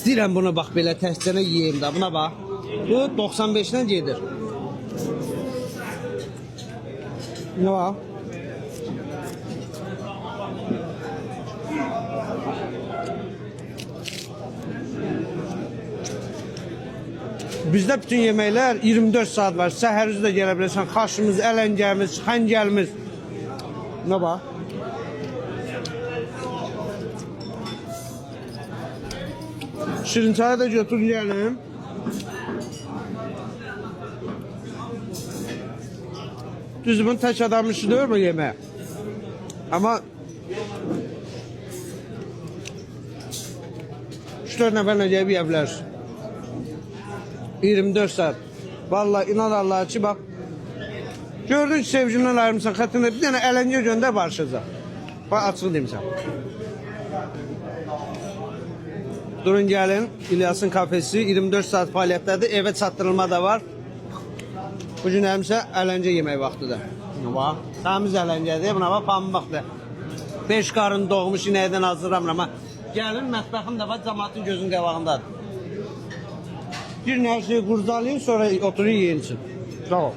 İstəyirəm bunu bax belə təkcənə yeyeyim də. Buna bax. Bu 95-dən gedir. Ne var? Bizdə bütün yeməklər 24 saat var. Səhər üzrə gələ bilirsən. Xaşımız, ələngəmiz, xəngəlimiz. Ne var? Şirin çayı da götür yiyelim. Düzümün tek adamın işi değil mi yemeğe? Ama 3-4 nəfərlə gəlib yeyə bilərsən. 24 saat. Vallahi inan Allah'a ki bak. Gördün ki sevgimden ayrılmışsan xətrinə bir dənə ələngə göndər barışacaq. Bak açıq deyim sən. Durun gəlin. İlyasın kafesi 24 saat fəaliyyətdədir. Evə çatdırılma da var. Bugün həmişə ələncə yemək vaxtıdır. Bax, təmiz ələncədir. Buna bax, pambıqdır. 5 qarın doğmuş inəkdən hazırlamıram. Amma gəlin, mətbəxim də var, cəmaatın gözün qabağındadır. Bir hər şeyi qurcalayın, sonra oturun yiyin üçün. Sağ ol.